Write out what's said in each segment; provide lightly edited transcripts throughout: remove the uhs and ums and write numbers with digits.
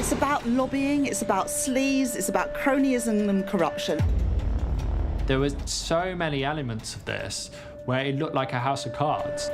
It's about lobbying, it's about sleaze, it's about cronyism and corruption. There were so many elements of this where it looked like a house of cards.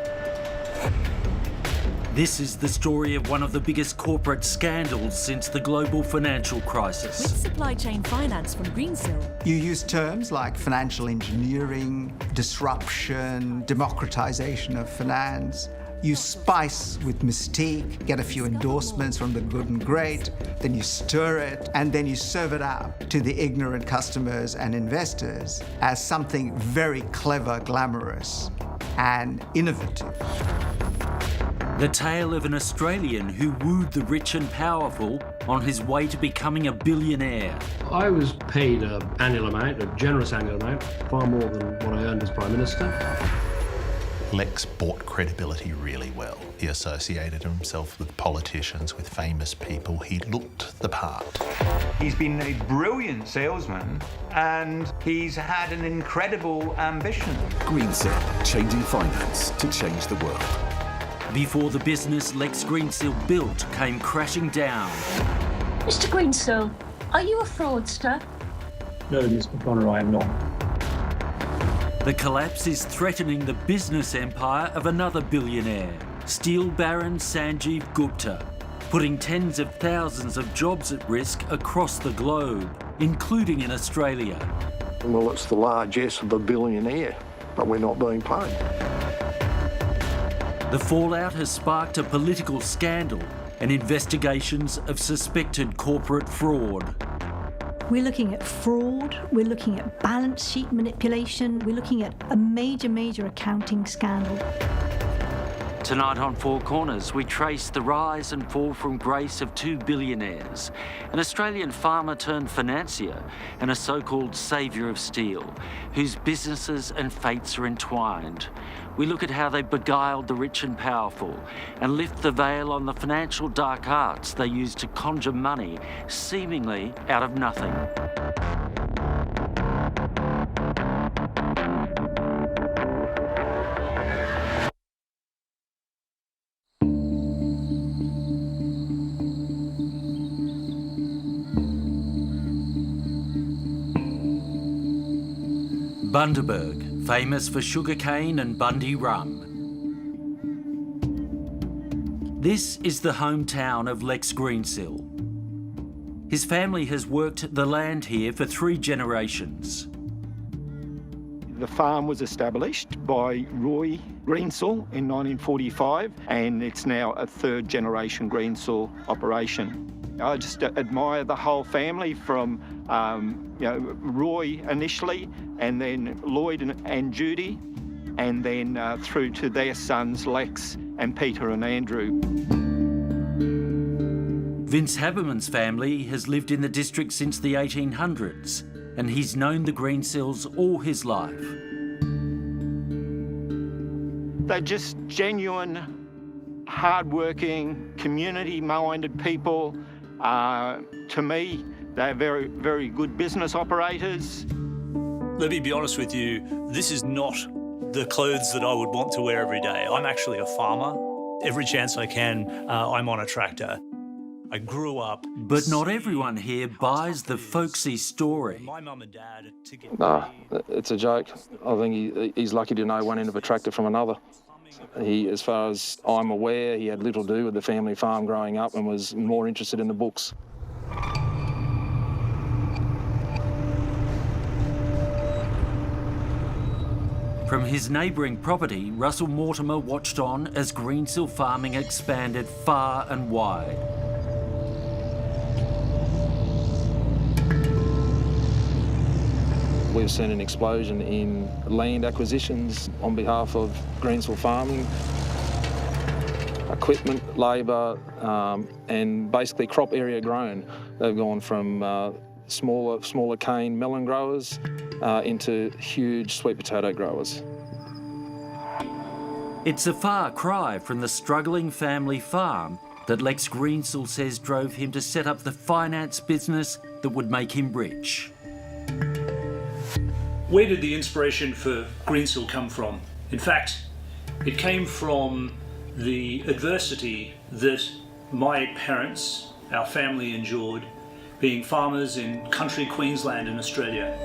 This is the story of one of the biggest corporate scandals since the global financial crisis. With supply chain finance from Greensill. You use terms like financial engineering, disruption, democratization of finance. You spice with mystique, get a few endorsements from the good and great, then you stir it, and then you serve it up to the ignorant customers and investors as something very clever, glamorous, and innovative. The tale of an Australian who wooed the rich and powerful on his way to becoming a billionaire. I was paid an annual amount, a generous annual amount, far more than what I earned as Prime Minister. Lex bought credibility really well. He associated himself with politicians, with famous people. He looked the part. He's been a brilliant salesman and he's had an incredible ambition. Greensill, changing finance to change the world. Before the business Lex Greensill built came crashing down. Mr. Greensill, are you a fraudster? No, Miss McConnor, I am not. The collapse is threatening the business empire of another billionaire, steel baron Sanjeev Gupta, putting tens of thousands of jobs at risk across the globe, including in Australia. Well, it's the largesse of the billionaire, but we're not being paid. The fallout has sparked a political scandal and investigations of suspected corporate fraud. We're looking at fraud, we're looking at balance sheet manipulation, we're looking at a major accounting scandal. Tonight on Four Corners, we trace the rise and fall from grace of two billionaires, an Australian farmer turned financier and a so-called saviour of steel, whose businesses and fates are entwined. We look at how they beguiled the rich and powerful and lift the veil on the financial dark arts they used to conjure money, seemingly out of nothing. Bundaberg, famous for sugarcane and Bundy rum. This is the hometown of Lex Greensill. His family has worked the land here for 3 generations. The farm was established by Roy Greensill in 1945, and it's now a 3rd generation Greensill operation. I just admire the whole family from Roy initially, and then Lloyd and Judy, and then through to their sons Lex and Peter and Andrew. Vince Haberman's family has lived in the district since the 1800s, and he's known the Greensills all his life. They're just genuine, hard-working, community-minded people. To me, they're very, very good business operators. Let me be honest with you, this is not the clothes that I would want to wear every day. I'm actually a farmer. Every chance I can, I'm on a tractor. I grew up... But not everyone here buys the folksy story. My mum and dad to get... Nah, it's a joke. I think he's lucky to know one end of a tractor from another. He, as far as I'm aware, he had little to do with the family farm growing up and was more interested in the books. From his neighbouring property, Russell Mortimer watched on as Greensill farming expanded far and wide. We've seen an explosion in land acquisitions on behalf of Greensill farming, equipment, labour, and basically crop area grown. They've gone from smaller cane melon growers into huge sweet potato growers. It's a far cry from the struggling family farm that Lex Greensill says drove him to set up the finance business that would make him rich. Where did the inspiration for Greensill come from? In fact, it came from the adversity that my parents our family endured, being farmers in country Queensland in Australia.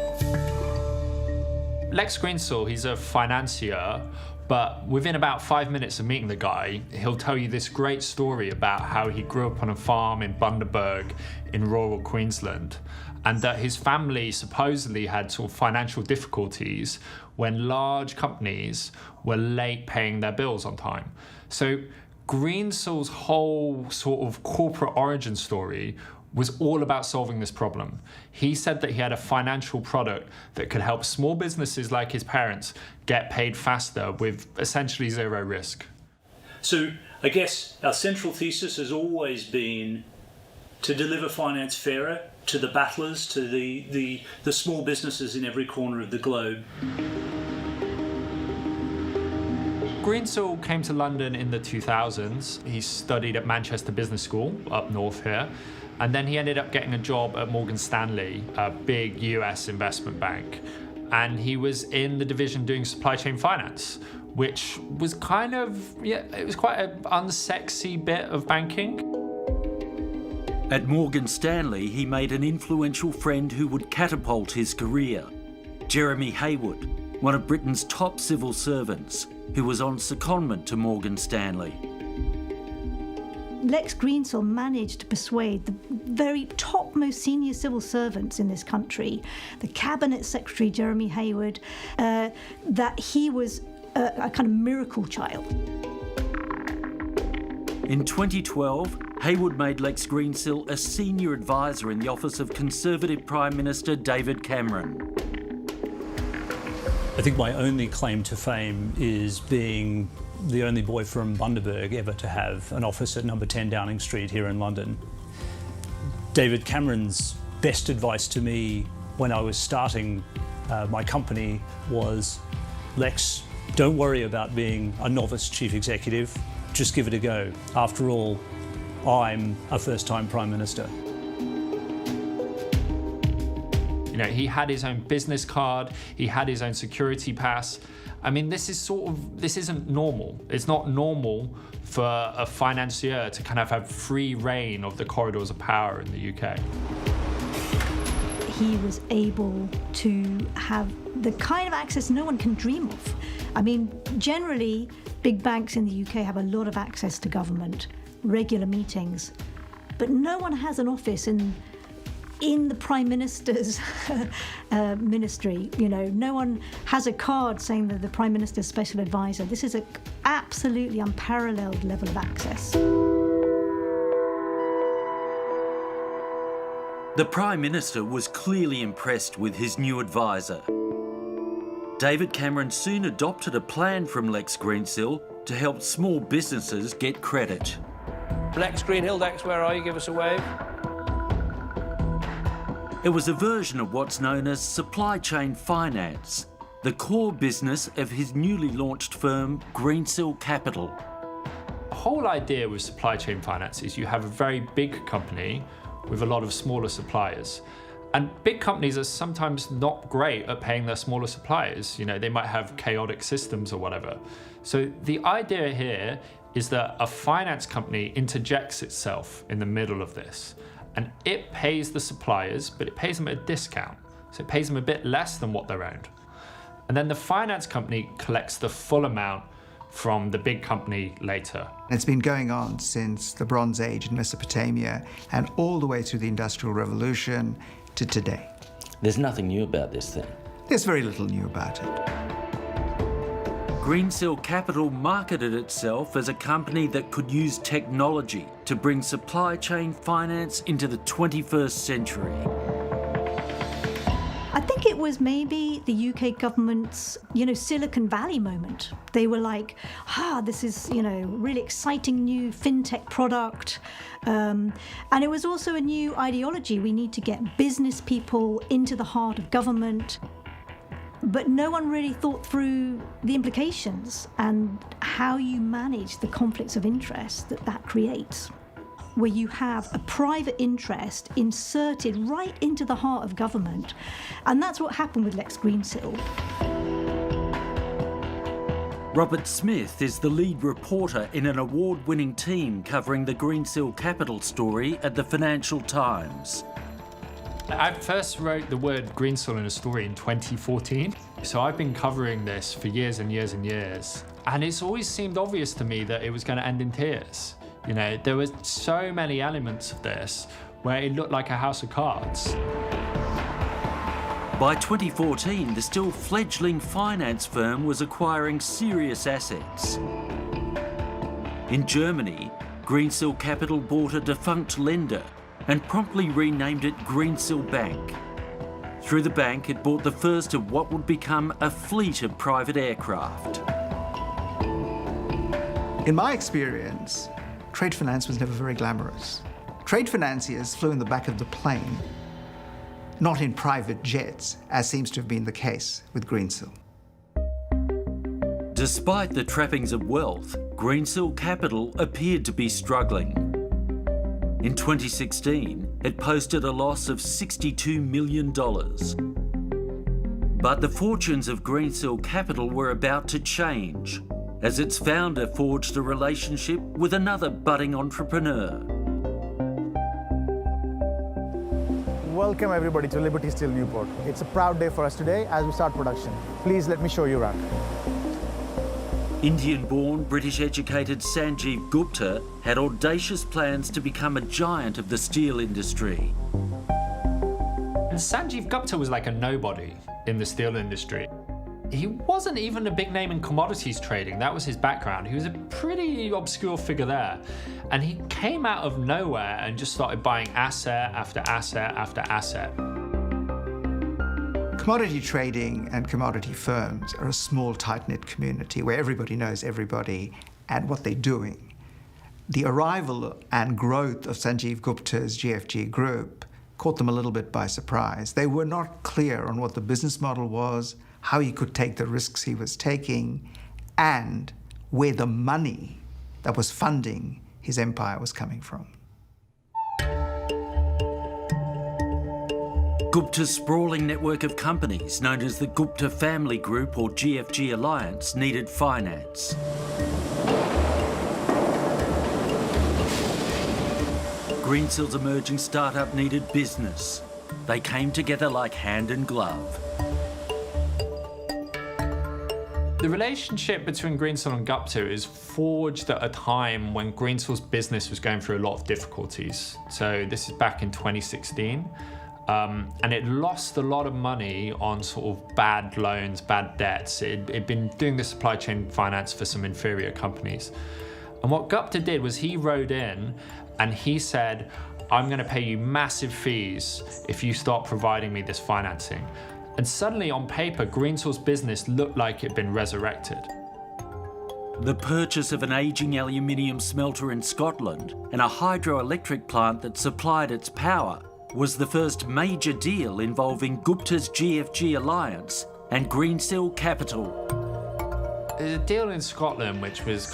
Lex Greensill, he's a financier, but within about 5 minutes of meeting the guy, he'll tell you this great story about how he grew up on a farm in Bundaberg in rural Queensland, and that his family supposedly had sort of financial difficulties when large companies were late paying their bills on time. So Greensill's whole sort of corporate origin story was all about solving this problem. He said that he had a financial product that could help small businesses like his parents get paid faster with essentially zero risk. So I guess our central thesis has always been to deliver finance fairer to the battlers, to the small businesses in every corner of the globe. Greensill came to London in the 2000s. He studied at Manchester Business School up north here. And then he ended up getting a job at Morgan Stanley, a big US investment bank. And he was in the division doing supply chain finance, which was kind of, it was quite an unsexy bit of banking. At Morgan Stanley, he made an influential friend who would catapult his career, Jeremy Haywood, one of Britain's top civil servants, who was on secondment to Morgan Stanley. Lex Greensill managed to persuade the very topmost senior civil servants in this country, the Cabinet Secretary Jeremy Haywood, that he was a kind of miracle child. In 2012, Haywood made Lex Greensill a senior advisor in the office of Conservative Prime Minister David Cameron. I think my only claim to fame is being the only boy from Bundaberg ever to have an office at number 10 Downing Street here in London. David Cameron's best advice to me when I was starting my company was, Lex, don't worry about being a novice chief executive, just give it a go. After all, I'm a first-time Prime Minister. You know, he had his own business card, he had his own security pass. I mean, this isn't normal. It's not normal for a financier to kind of have free reign of the corridors of power in the UK. He was able to have the kind of access no one can dream of. I mean, generally, big banks in the UK have a lot of access to government, regular meetings, but no one has an office in the Prime Minister's ministry. You know, no one has a card saying that the Prime Minister's special advisor. This is an absolutely unparalleled level of access. The Prime Minister was clearly impressed with his new advisor. David Cameron soon adopted a plan from Lex Greensill to help small businesses get credit. Lex Greenhill, Lex, where are you? Give us a wave. It was a version of what's known as supply chain finance, the core business of his newly launched firm, Greensill Capital. The whole idea with supply chain finance is you have a very big company with a lot of smaller suppliers. And big companies are sometimes not great at paying their smaller suppliers. You know, they might have chaotic systems or whatever. So the idea here is that a finance company interjects itself in the middle of this. And it pays the suppliers, but it pays them at a discount. So it pays them a bit less than what they're owed. And then the finance company collects the full amount from the big company later. It's been going on since the Bronze Age in Mesopotamia and all the way through the Industrial Revolution to today. There's nothing new about this thing. There's very little new about it. Greensill Capital marketed itself as a company that could use technology to bring supply chain finance into the 21st century. I think it was maybe the UK government's, Silicon Valley moment. They were like, this is, really exciting new fintech product. And it was also a new ideology. We need to get business people into the heart of government. But no one really thought through the implications and how you manage the conflicts of interest that creates, where you have a private interest inserted right into the heart of government. And that's what happened with Lex Greensill. Robert Smith is the lead reporter in an award-winning team covering the Greensill Capital story at the Financial Times. I first wrote the word Greensill in a story in 2014. So I've been covering this for years and years and years. And it's always seemed obvious to me that it was going to end in tears. You know, there were so many elements of this where it looked like a house of cards. By 2014, the still fledgling finance firm was acquiring serious assets. In Germany, Greensill Capital bought a defunct lender and promptly renamed it Greensill Bank. Through the bank, it bought the first of what would become a fleet of private aircraft. In my experience, trade finance was never very glamorous. Trade financiers flew in the back of the plane, not in private jets, as seems to have been the case with Greensill. Despite the trappings of wealth, Greensill Capital appeared to be struggling. In 2016, it posted a loss of $62 million. But the fortunes of Greensill Capital were about to change, as its founder forged a relationship with another budding entrepreneur. Welcome everybody to Liberty Steel Newport. It's a proud day for us today as we start production. Please let me show you around. Indian-born, British-educated Sanjeev Gupta had audacious plans to become a giant of the steel industry. And Sanjeev Gupta was like a nobody in the steel industry. He wasn't even a big name in commodities trading. That was his background. He was a pretty obscure figure there. And he came out of nowhere and just started buying asset after asset after asset. Commodity trading and commodity firms are a small, tight-knit community where everybody knows everybody and what they're doing. The arrival and growth of Sanjeev Gupta's GFG Group caught them a little bit by surprise. They were not clear on what the business model was, how he could take the risks he was taking, and where the money that was funding his empire was coming from. Gupta's sprawling network of companies, known as the Gupta Family Group or GFG Alliance, needed finance. Greensill's emerging startup needed business. They came together like hand and glove. The relationship between Greensill and Gupta is forged at a time when Greensill's business was going through a lot of difficulties. So this is back in 2016. And it lost a lot of money on sort of bad loans, bad debts. It'd been doing the supply chain finance for some inferior companies. And what Gupta did was he rode in and he said, I'm going to pay you massive fees if you start providing me this financing. And suddenly, on paper, Greensill's business looked like it'd been resurrected. The purchase of an ageing aluminium smelter in Scotland and a hydroelectric plant that supplied its power was the first major deal involving Gupta's GFG Alliance and Greensill Capital. There's a deal in Scotland which was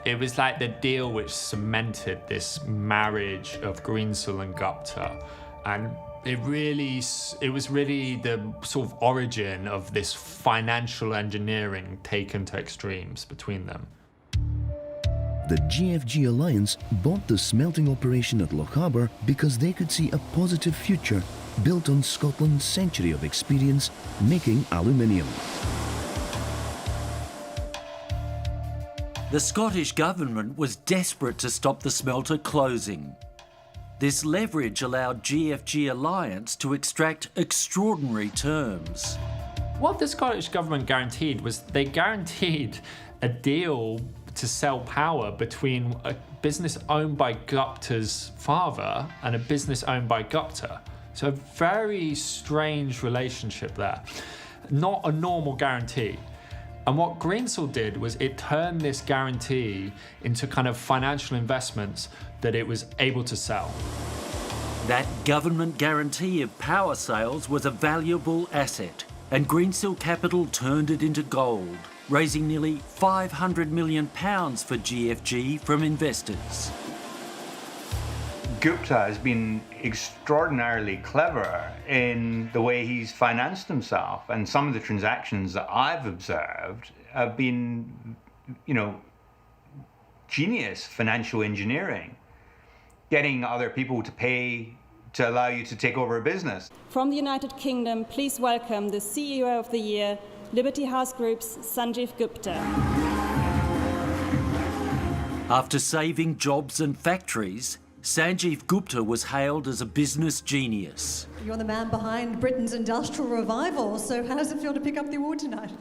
it was like the deal which cemented this marriage of Greensill and Gupta. And it was really the sort of origin of this financial engineering taken to extremes between them. The GFG Alliance bought the smelting operation at Loch Harbour because they could see a positive future built on Scotland's century of experience making aluminium. The Scottish government was desperate to stop the smelter closing. This leverage allowed GFG Alliance to extract extraordinary terms. What the Scottish government guaranteed was they guaranteed a deal to sell power between a business owned by Gupta's father and a business owned by Gupta. So a very strange relationship there. Not a normal guarantee. And what Greensill did was it turned this guarantee into kind of financial investments that it was able to sell. That government guarantee of power sales was a valuable asset, and Greensill Capital turned it into gold, raising nearly £500 million for GFG from investors. Gupta has been extraordinarily clever in the way he's financed himself, and some of the transactions that I've observed have been, genius financial engineering, getting other people to pay to allow you to take over a business. From the United Kingdom, please welcome the CEO of the Year, Liberty House Group's Sanjeev Gupta. After saving jobs and factories, Sanjeev Gupta was hailed as a business genius. You're the man behind Britain's industrial revival, so how does it feel to pick up the award tonight?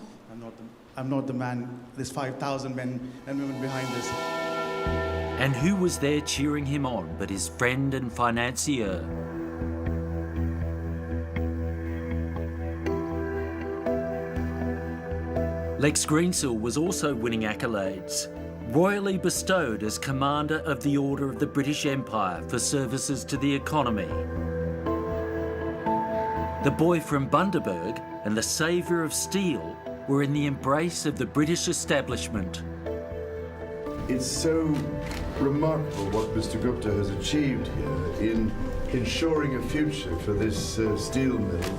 I'm not the man. There's 5,000 men and women behind this. And who was there cheering him on but his friend and financier? Lex Greensill was also winning accolades, royally bestowed as Commander of the Order of the British Empire for services to the economy. The boy from Bundaberg and the saviour of steel were in the embrace of the British establishment. It's so remarkable what Mr. Gupta has achieved here in ensuring a future for this steel mill.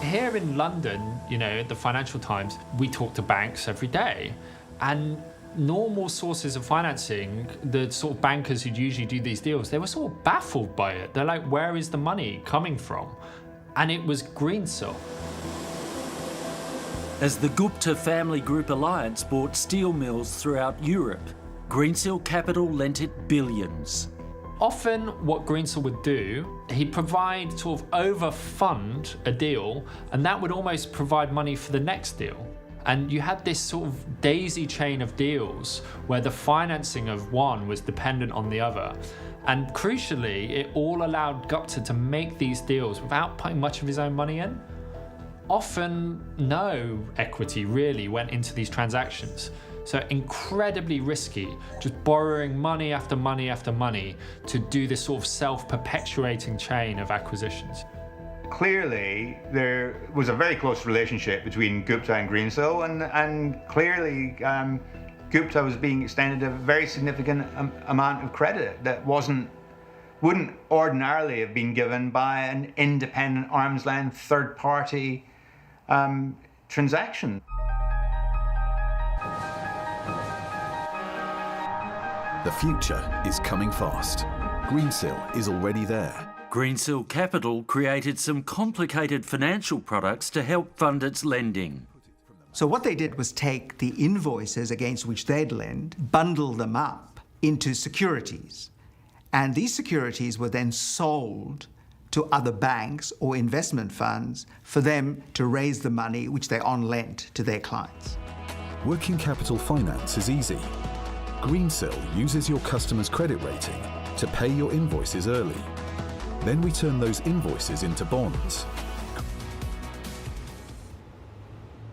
Here in London, at the Financial Times, we talk to banks every day. And normal sources of financing, the sort of bankers who usually do these deals, they were sort of baffled by it. They're like, where is the money coming from? And it was Greensill. As the Gupta Family Group Alliance bought steel mills throughout Europe, Greensill Capital lent it billions. Often what Greensill would do, he'd provide sort of overfund a deal, and that would almost provide money for the next deal. And you had this sort of daisy chain of deals where the financing of one was dependent on the other. And crucially, it all allowed Gupta to make these deals without putting much of his own money in. Often no equity really went into these transactions. So incredibly risky, just borrowing money after money after money to do this sort of self-perpetuating chain of acquisitions. Clearly, there was a very close relationship between Gupta and Greensill, and clearly Gupta was being extended a very significant amount of credit that wouldn't ordinarily have been given by an independent, arm's-length, third-party transaction. The future is coming fast. Greensill is already there. Greensill Capital created some complicated financial products to help fund its lending. So what they did was take the invoices against which they'd lend, bundle them up into securities. And these securities were then sold to other banks or investment funds for them to raise the money which they on-lent to their clients. Working capital finance is easy. Greensill uses your customer's credit rating to pay your invoices early. Then we turn those invoices into bonds.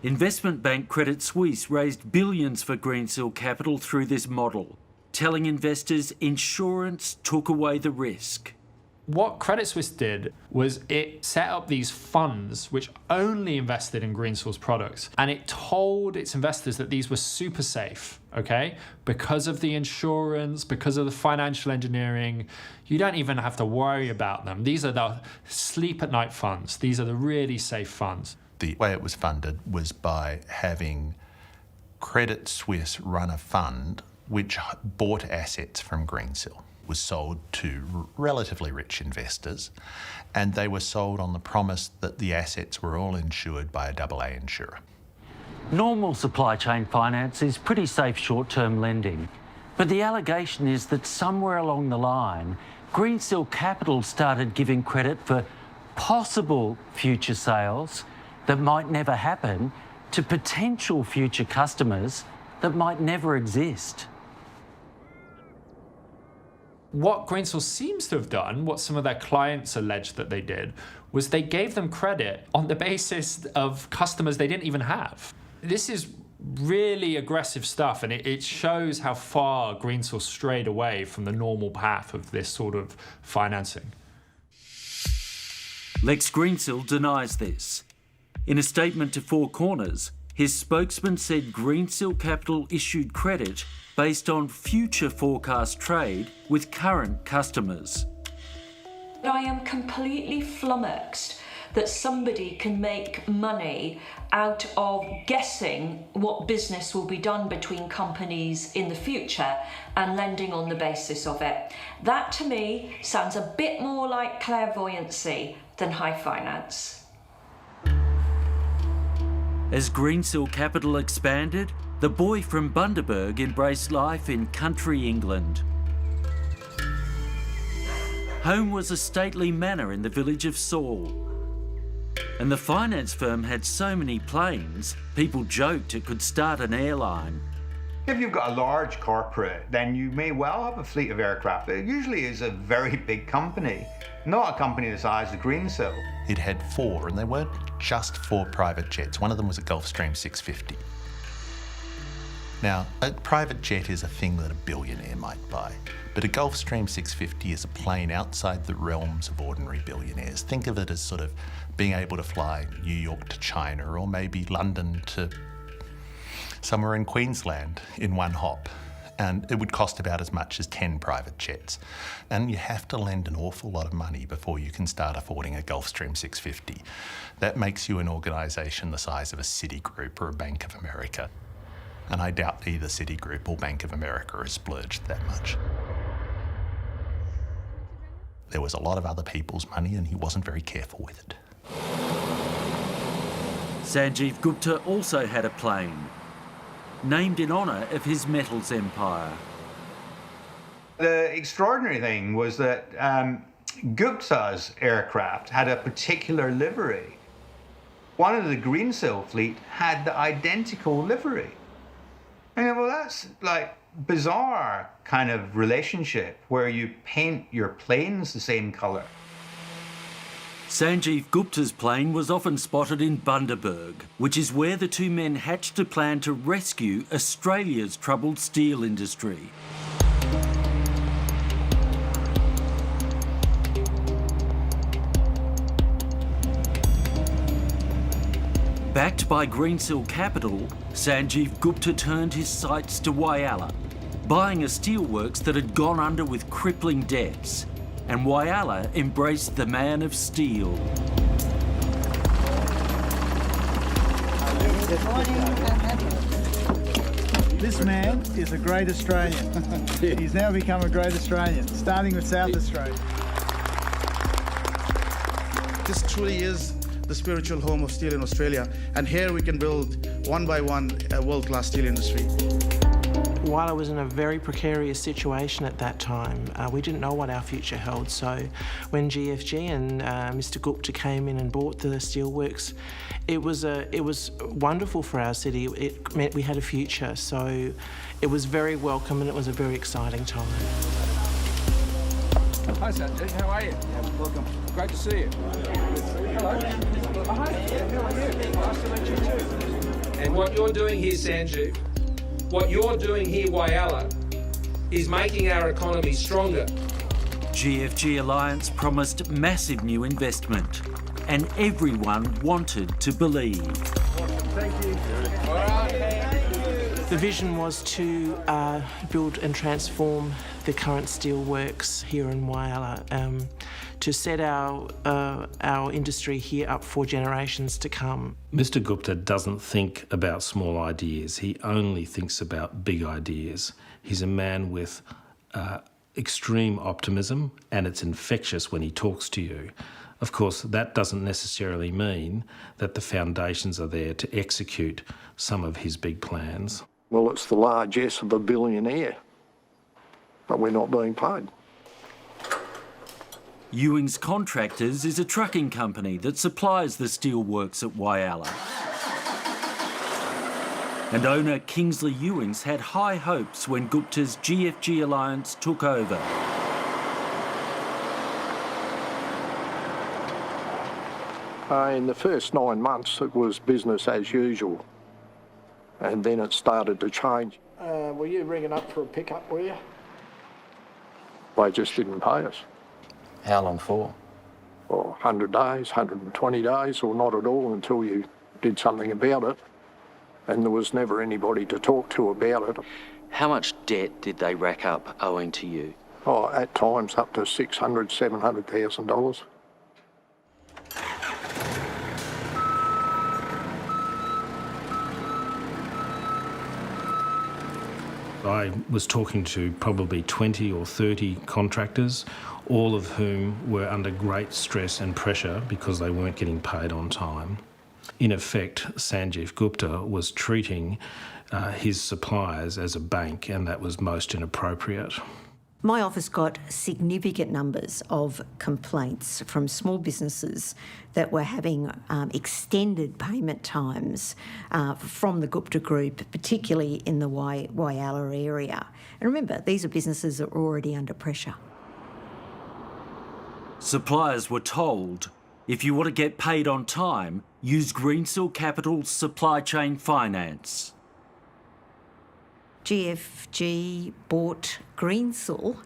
Investment bank Credit Suisse raised billions for Greensill Capital through this model, telling investors insurance took away the risk. What Credit Suisse did was it set up these funds which only invested in Greensill's products, and it told its investors that these were super safe, okay? Because of the insurance, because of the financial engineering, you don't even have to worry about them. These are the sleep at night funds. These are the really safe funds. The way it was funded was by having Credit Suisse run a fund which bought assets from Greensill. Was sold to relatively rich investors, and they were sold on the promise that the assets were all insured by a AA insurer. Normal supply chain finance is pretty safe short-term lending, but the allegation is that somewhere along the line, Greensill Capital started giving credit for possible future sales that might never happen to potential future customers that might never exist. What Greensill seems to have done, what some of their clients alleged that they did, was they gave them credit on the basis of customers they didn't even have. This is really aggressive stuff, and it shows how far Greensill strayed away from the normal path of this sort of financing. Lex Greensill denies this. In a statement to Four Corners, his spokesman said Greensill Capital issued credit based on future forecast trade with current customers. I am completely flummoxed that somebody can make money out of guessing what business will be done between companies in the future and lending on the basis of it. That to me sounds a bit more like clairvoyancy than high finance. As Greensill Capital expanded, the boy from Bundaberg embraced life in country England. Home was a stately manor in the village of Saul. And the finance firm had so many planes, people joked it could start an airline. If you've got a large corporate, then you may well have a fleet of aircraft. It usually is a very big company, not a company the size of Greensill. It had 4, and they weren't just 4 private jets. One of them was a Gulfstream 650. Now, a private jet is a thing that a billionaire might buy, but a Gulfstream 650 is a plane outside the realms of ordinary billionaires. Think of it as sort of being able to fly New York to China, or maybe London to somewhere in Queensland in one hop. And it would cost about as much as 10 private jets. And you have to lend an awful lot of money before you can start affording a Gulfstream 650. That makes you an organisation the size of a Citigroup or a Bank of America. And I doubt either Citigroup or Bank of America has splurged that much. There was a lot of other people's money and he wasn't very careful with it. Sanjeev Gupta also had a plane, named in honour of his metals empire. The extraordinary thing was that Gupta's aircraft had a particular livery. One of the Greensill fleet had the identical livery. And well, that's like bizarre kind of relationship where you paint your planes the same colour. Sanjeev Gupta's plane was often spotted in Bundaberg, which is where the two men hatched a plan to rescue Australia's troubled steel industry. Backed by Greensill Capital, Sanjeev Gupta turned his sights to Whyalla, buying a steelworks that had gone under with crippling debts. And Whyalla embraced the man of steel. This man is a great Australian. He's now become a great Australian, starting with South Australia. This truly is the spiritual home of steel in Australia, and here we can build one by one a world-class steel industry. Whyalla was in a very precarious situation at that time. We didn't know what our future held, so when GFG and Mr Gupta came in and bought the steelworks, it was wonderful for our city. It meant we had a future, so it was very welcome and it was a very exciting time. Hi Sanjay, how are you? Yeah, welcome. Great to see you. Hello. Oh, hi. How are you? Nice to meet you too. And what you're doing here, Sanjeev, what you're doing here, Whyalla, is making our economy stronger. GFG Alliance promised massive new investment, and everyone wanted to believe. Thank you. All right. The vision was to build and transform the current steelworks here in Whyalla, to set our industry here up for generations to come. Mr Gupta doesn't think about small ideas. He only thinks about big ideas. He's a man with extreme optimism, and it's infectious when he talks to you. Of course, that doesn't necessarily mean that the foundations are there to execute some of his big plans. Well, it's the largesse of a billionaire, but we're not being paid. Ewing's Contractors is a trucking company that supplies the steelworks at Whyalla. And owner Kingsley Ewings had high hopes when Gupta's GFG Alliance took over. In the first 9 months, it was business as usual, and then it started to change. Were you ringing up for a pickup, were you? They just didn't pay us. How long for? Well, 100 days, 120 days, or not at all until you did something about it. And there was never anybody to talk to about it. How much debt did they rack up owing to you? Oh, at times up to $600,000, $700,000. I was talking to probably 20 or 30 contractors, all of whom were under great stress and pressure because they weren't getting paid on time. In effect, Sanjeev Gupta was treating his suppliers as a bank, and that was most inappropriate. My office got significant numbers of complaints from small businesses that were having extended payment times from the Gupta Group, particularly in the Whyalla area. And remember, these are businesses that are already under pressure. Suppliers were told, if you want to get paid on time, use Greensill Capital's supply chain finance. GFG brought Greensill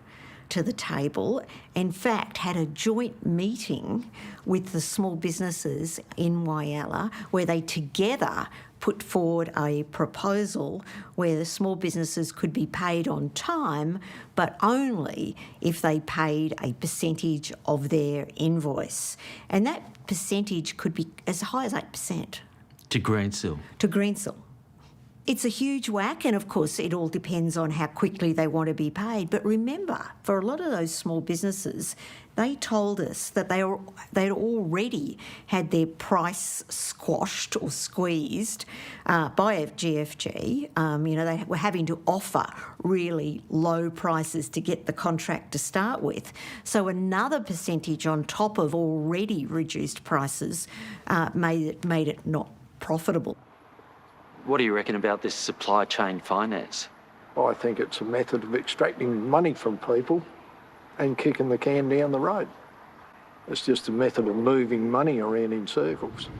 to the table, in fact had a joint meeting with the small businesses in Whyalla where they together put forward a proposal where the small businesses could be paid on time, but only if they paid a percentage of their invoice. And that percentage could be as high as 8%. To Greensill. To Greensill. It's a huge whack, and of course it all depends on how quickly they want to be paid. But remember, for a lot of those small businesses, they told us that they'd already had their price squashed or squeezed by GFG. They were having to offer really low prices to get the contract to start with. So another percentage on top of already reduced prices made it not profitable. What do you reckon about this supply chain finance? I think it's a method of extracting money from people and kicking the can down the road. It's just a method of moving money around in circles.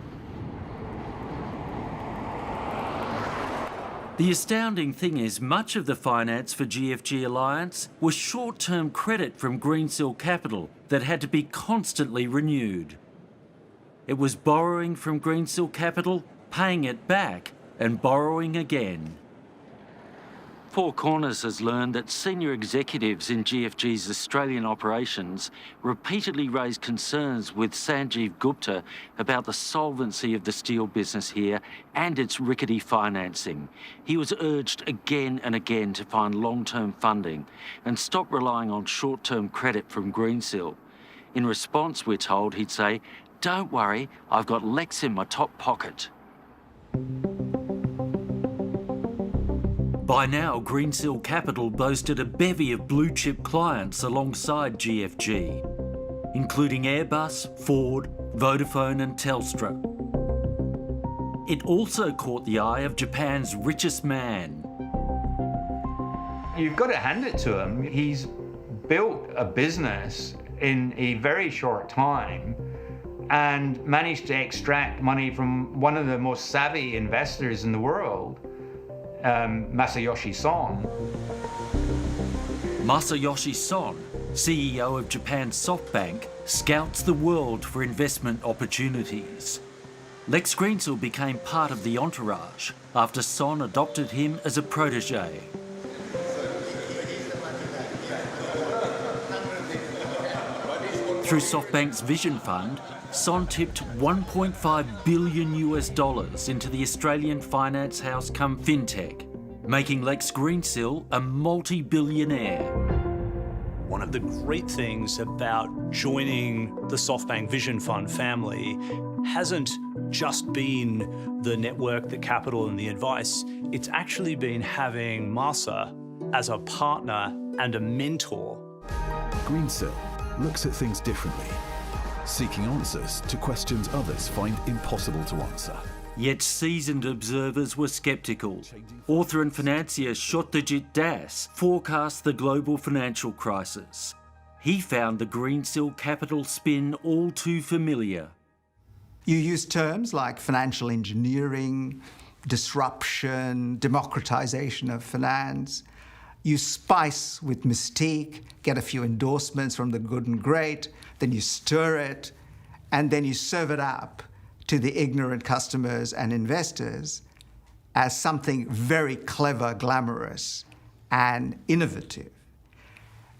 The astounding thing is much of the finance for GFG Alliance was short-term credit from Greensill Capital that had to be constantly renewed. It was borrowing from Greensill Capital, paying it back, and borrowing again. Four Corners has learned that senior executives in GFG's Australian operations repeatedly raised concerns with Sanjeev Gupta about the solvency of the steel business here and its rickety financing. He was urged again and again to find long-term funding and stop relying on short-term credit from Greensill. In response, we're told he'd say, "Don't worry, I've got Lex in my top pocket." By now, Greensill Capital boasted a bevy of blue-chip clients alongside GFG, including Airbus, Ford, Vodafone and Telstra. It also caught the eye of Japan's richest man. You've got to hand it to him. He's built a business in a very short time and managed to extract money from one of the most savvy investors in the world, Masayoshi Son. Masayoshi Son, CEO of Japan's SoftBank, scouts the world for investment opportunities. Lex Greensill became part of the entourage after Son adopted him as a protege. Through SoftBank's Vision Fund, Son tipped $1.5 billion into the Australian finance house come fintech, making Lex Greensill a multi-billionaire. One of the great things about joining the SoftBank Vision Fund family hasn't just been the network, the capital and the advice. It's actually been having Masa as a partner and a mentor. Greensill looks at things differently, seeking answers to questions others find impossible to answer. Yet seasoned observers were sceptical. Author and financier Satyajit Das forecast the global financial crisis. He found the Greensill Capital spin all too familiar. You use terms like financial engineering, disruption, democratization of finance. You spice with mystique, get a few endorsements from the good and great, then you stir it, and then you serve it up to the ignorant customers and investors as something very clever, glamorous, and innovative.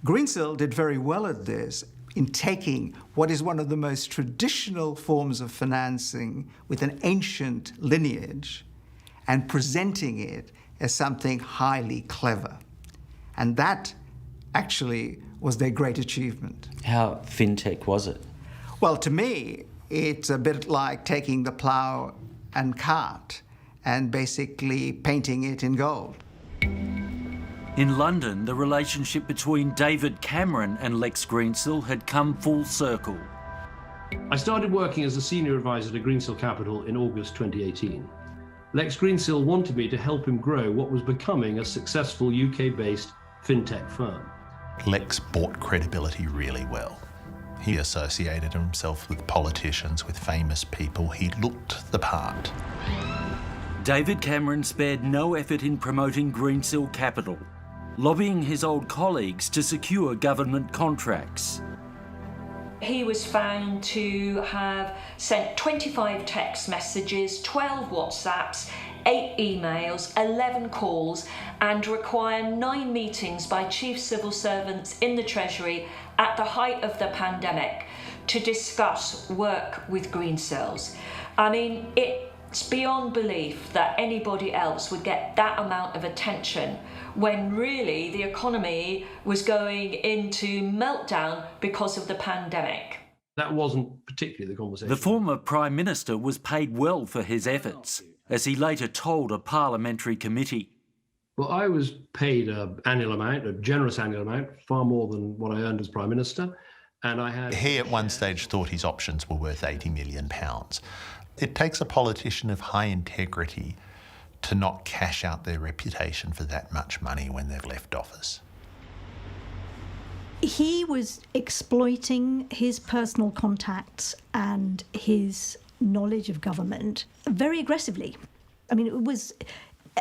Greensill did very well at this in taking what is one of the most traditional forms of financing with an ancient lineage and presenting it as something highly clever. And that actually was their great achievement. How fintech was it? Well, to me, it's a bit like taking the plough and cart and basically painting it in gold. In London, the relationship between David Cameron and Lex Greensill had come full circle. I started working as a senior advisor to Greensill Capital in August 2018. Lex Greensill wanted me to help him grow what was becoming a successful UK-based fintech firm. Lex bought credibility really well. He associated himself with politicians, with famous people. He looked the part. David Cameron spared no effort in promoting Greensill Capital, lobbying his old colleagues to secure government contracts. He was found to have sent 25 text messages, 12 WhatsApps, 8 emails, 11 calls, and require 9 meetings by chief civil servants in the Treasury at the height of the pandemic to discuss work with Greensills. I mean, it's beyond belief that anybody else would get that amount of attention when really the economy was going into meltdown because of the pandemic. That wasn't particularly the conversation. The former Prime Minister was paid well for his efforts, as he later told a parliamentary committee. Well, I was paid an annual amount, a generous annual amount, far more than what I earned as Prime Minister, and I had... He at one stage thought his options were worth £80 million. It takes a politician of high integrity to not cash out their reputation for that much money when they've left office. He was exploiting his personal contacts and his knowledge of government very aggressively. I mean, it was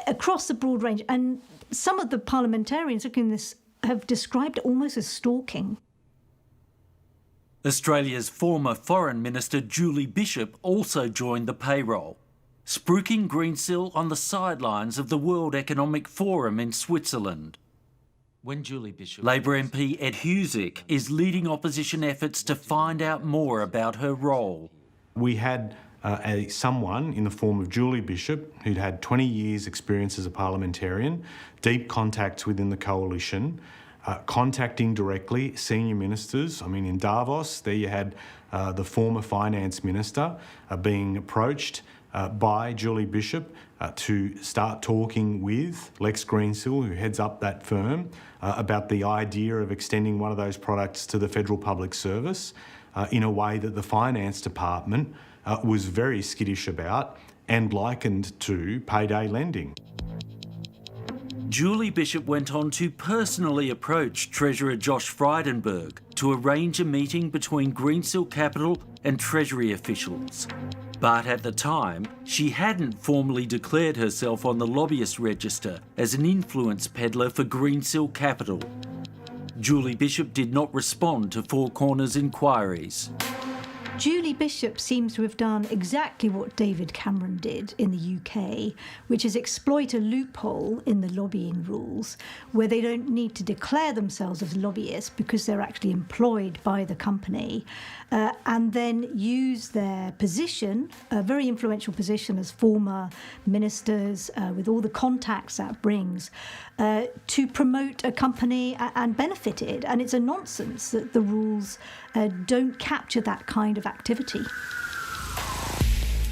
across the broad range, and some of the parliamentarians looking at this have described it almost as stalking. Australia's former Foreign Minister Julie Bishop also joined the payroll, spruiking Greensill on the sidelines of the World Economic Forum in Switzerland. When Julie Bishop... Labor MP Ed Husick is leading opposition efforts to find out more about her role. We had someone in the form of Julie Bishop, who'd had 20 years' experience as a parliamentarian, deep contacts within the coalition, contacting directly senior ministers. I mean, in Davos, there you had the former finance minister being approached by Julie Bishop to start talking with Lex Greensill, who heads up that firm, about the idea of extending one of those products to the federal public service in a way that the finance department was very skittish about and likened to payday lending. Julie Bishop went on to personally approach Treasurer Josh Frydenberg to arrange a meeting between Greensill Capital and Treasury officials. But at the time, she hadn't formally declared herself on the lobbyist register as an influence peddler for Greensill Capital. Julie Bishop did not respond to Four Corners inquiries. Julie Bishop seems to have done exactly what David Cameron did in the UK, which is exploit a loophole in the lobbying rules where they don't need to declare themselves as lobbyists because they're actually employed by the company, and then use their position, a very influential position as former ministers, with all the contacts that brings, to promote a company and benefit it. And it's a nonsense that the rules don't capture that kind of activity.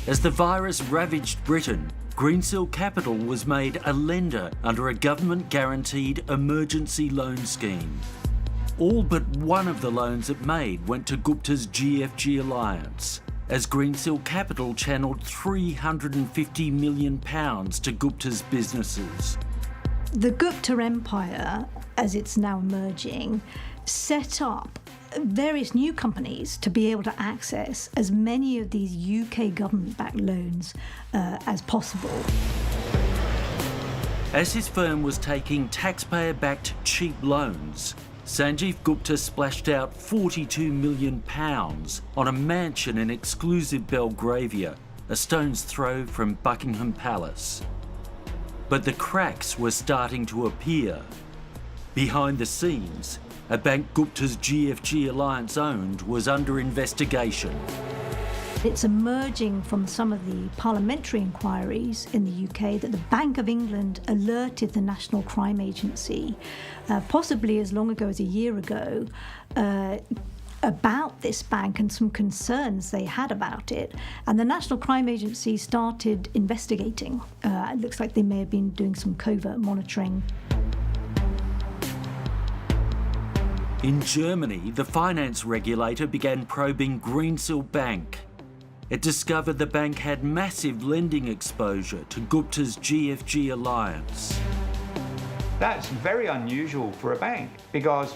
As the virus ravaged Britain, Greensill Capital was made a lender under a government-guaranteed emergency loan scheme. All but one of the loans it made went to Gupta's GFG Alliance, as Greensill Capital channelled £350 million to Gupta's businesses. The Gupta Empire, as it's now emerging, set up various new companies to be able to access as many of these UK government-backed loans as possible. As his firm was taking taxpayer-backed cheap loans, Sanjeev Gupta splashed out £42 million on a mansion in exclusive Belgravia, a stone's throw from Buckingham Palace. But the cracks were starting to appear. Behind the scenes, a bank Gupta's GFG alliance owned, was under investigation. It's emerging from some of the parliamentary inquiries in the UK that the Bank of England alerted the National Crime Agency, possibly as long ago as a year ago, about this bank and some concerns they had about it. And the National Crime Agency started investigating. It looks like they may have been doing some covert monitoring. In Germany, the finance regulator began probing Greensill Bank. It discovered the bank had massive lending exposure to Gupta's GFG alliance. That's very unusual for a bank because,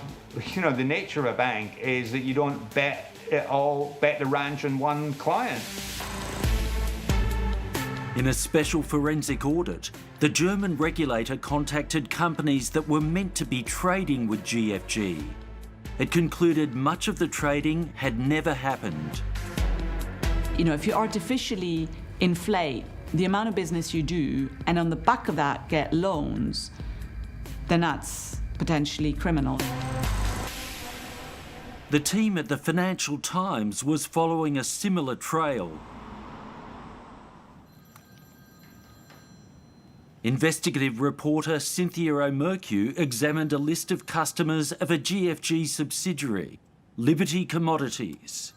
you know, the nature of a bank is that you don't bet the ranch on one client. In a special forensic audit, the German regulator contacted companies that were meant to be trading with GFG. It concluded much of the trading had never happened. You know, if you artificially inflate the amount of business you do and on the back of that get loans, then that's potentially criminal. The team at the Financial Times was following a similar trail. Investigative reporter Cynthia O'Mercu examined a list of customers of a GFG subsidiary, Liberty Commodities.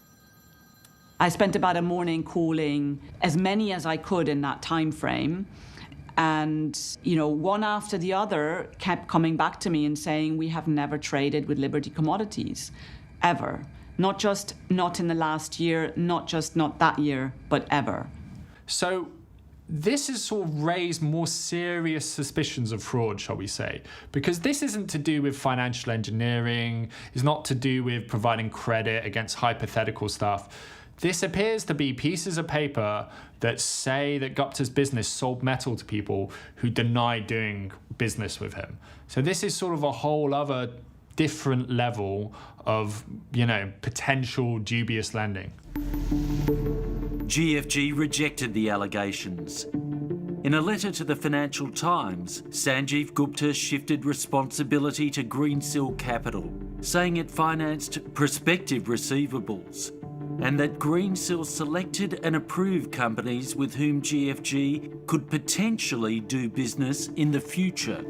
I spent about a morning calling as many as I could in that time frame. And, you know, one after the other kept coming back to me and saying, we have never traded with Liberty Commodities, ever. Not just not in the last year, not just not that year, but ever. So this has sort of raised more serious suspicions of fraud, shall we say, because this isn't to do with financial engineering, it's not to do with providing credit against hypothetical stuff. This appears to be pieces of paper that say that Gupta's business sold metal to people who denied doing business with him. So this is sort of a whole other different level of, you know, potential dubious lending. GFG rejected the allegations. In a letter to the Financial Times, Sanjeev Gupta shifted responsibility to Greensill Capital, saying it financed prospective receivables, and that Greensill selected and approved companies with whom GFG could potentially do business in the future.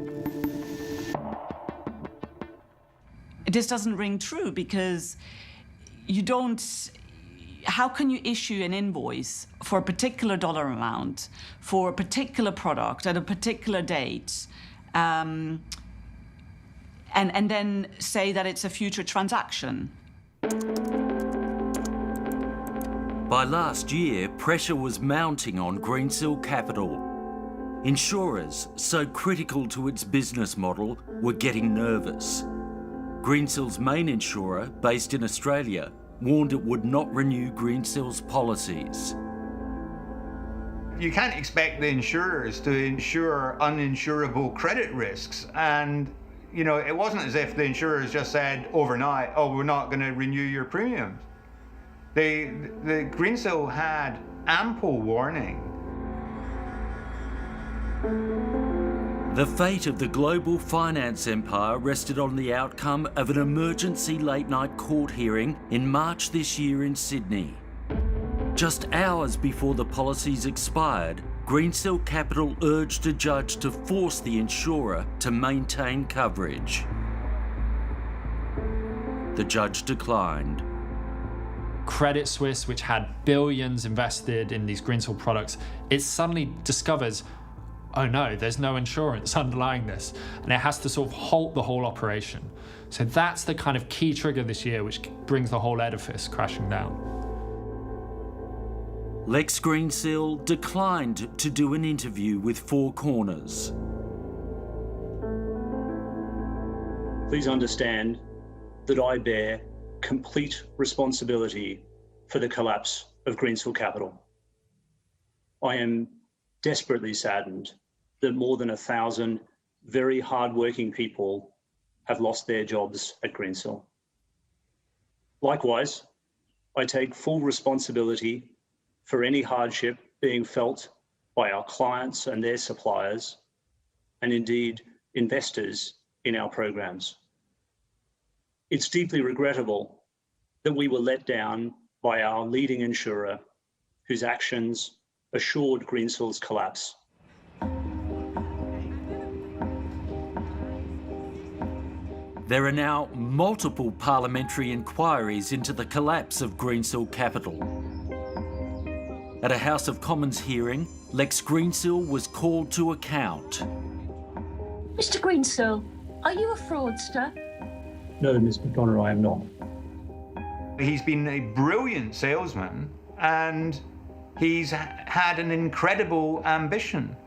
This doesn't ring true because you don't... How can you issue an invoice for a particular dollar amount, for a particular product at a particular date, and then say that it's a future transaction? By last year, pressure was mounting on Greensill Capital. Insurers, so critical to its business model, were getting nervous. Greensill's main insurer, based in Australia, warned it would not renew Greensill's policies. You can't expect the insurers to insure uninsurable credit risks. And, you know, it wasn't as if the insurers just said overnight, oh, we're not going to renew your premiums. The Greensill had ample warning. The fate of the global finance empire rested on the outcome of an emergency late-night court hearing in March this year in Sydney. Just hours before the policies expired, Greensill Capital urged a judge to force the insurer to maintain coverage. The judge declined. Credit Suisse, which had billions invested in these Greensill products, it suddenly discovers, oh no, there's no insurance underlying this, and it has to sort of halt the whole operation. So that's the kind of key trigger this year which brings the whole edifice crashing down. Lex Greensill declined to do an interview with Four Corners. Please understand that I bear complete responsibility for the collapse of Greensill Capital. I am desperately saddened that more than 1,000 very hard-working people have lost their jobs at Greensill. Likewise, I take full responsibility for any hardship being felt by our clients and their suppliers, and indeed investors in our programs. It's deeply regrettable that we were let down by our leading insurer, whose actions assured Greensill's collapse. There are now multiple parliamentary inquiries into the collapse of Greensill Capital. At a House of Commons hearing, Lex Greensill was called to account. Mr. Greensill, are you a fraudster? No, Ms. McDonough, I am not. He's been a brilliant salesman, and he's had an incredible ambition.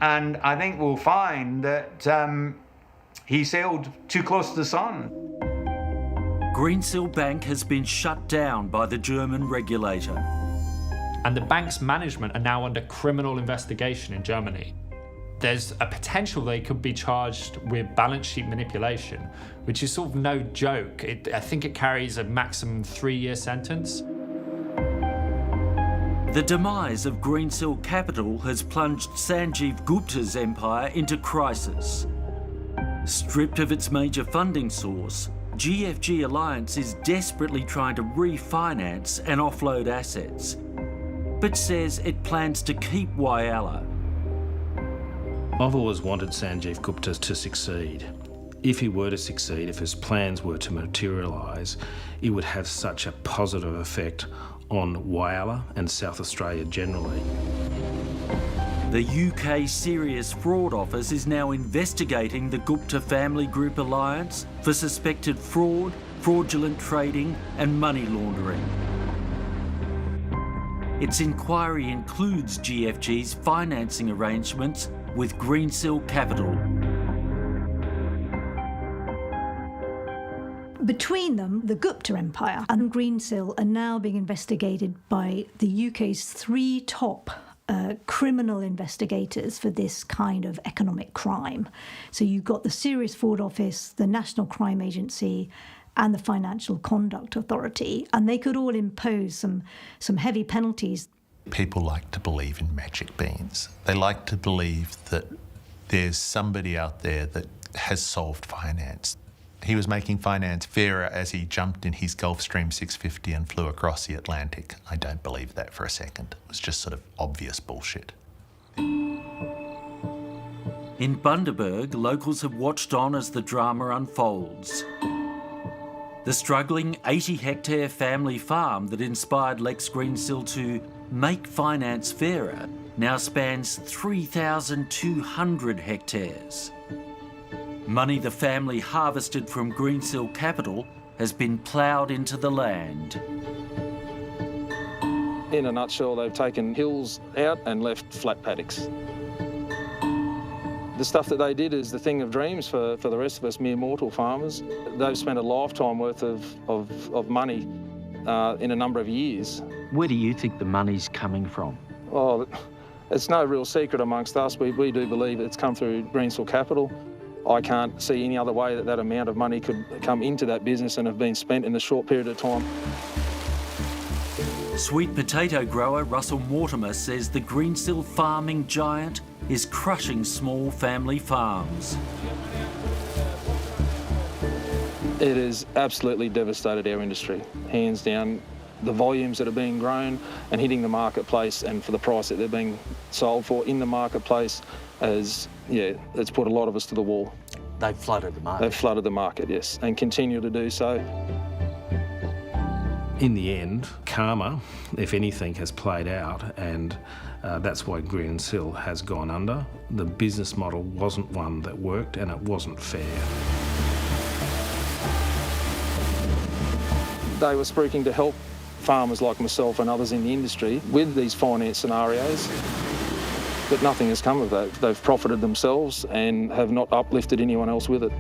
And I think we'll find that he sailed too close to the sun. Greensill Bank has been shut down by the German regulator. And the bank's management are now under criminal investigation in Germany. There's a potential they could be charged with balance sheet manipulation, which is sort of no joke. I think it carries a maximum 3-year sentence. The demise of Greensill Capital has plunged Sanjeev Gupta's empire into crisis. Stripped of its major funding source, GFG Alliance is desperately trying to refinance and offload assets, but says it plans to keep Whyalla. I've always wanted Sanjeev Gupta to succeed. If he were to succeed, if his plans were to materialise, it would have such a positive effect on Whyalla and South Australia generally. The UK Serious Fraud Office is now investigating the Gupta Family Group Alliance for suspected fraud, fraudulent trading and money laundering. Its inquiry includes GFG's financing arrangements with Greensill Capital. Between them, the Gupta Empire and Greensill are now being investigated by the UK's 3 top criminal investigators for this kind of economic crime. So you've got the Serious Fraud Office, the National Crime Agency, and the Financial Conduct Authority, and they could all impose some heavy penalties. People like to believe in magic beans. They like to believe that there's somebody out there that has solved finance. He was making finance fairer as he jumped in his Gulfstream 650 and flew across the Atlantic. I don't believe that for a second. It was just sort of obvious bullshit. In Bundaberg, locals have watched on as the drama unfolds. The struggling 80-hectare family farm that inspired Lex Greensill to make finance fairer now spans 3,200 hectares. Money the family harvested from Greensill Capital has been ploughed into the land. In a nutshell, they've taken hills out and left flat paddocks. The stuff that they did is the thing of dreams for the rest of us mere mortal farmers. They've spent a lifetime worth of money in a number of years. Where do you think the money's coming from? Well, it's no real secret amongst us. We do believe it's come through Greensill Capital. I can't see any other way that that amount of money could come into that business and have been spent in a short period of time. Sweet potato grower Russell Mortimer says the Greensill farming giant is crushing small family farms. It has absolutely devastated our industry, hands down. The volumes that are being grown and hitting the marketplace and for the price that they're being sold for in the marketplace has, it's put a lot of us to the wall. They've flooded the market. They've flooded the market, yes, and continue to do so. In the end, karma, if anything, has played out, and that's why Greensill has gone under. The business model wasn't one that worked, and it wasn't fair. They were speaking to help farmers like myself and others in the industry with these finance scenarios, but nothing has come of that. They've profited themselves and have not uplifted anyone else with it.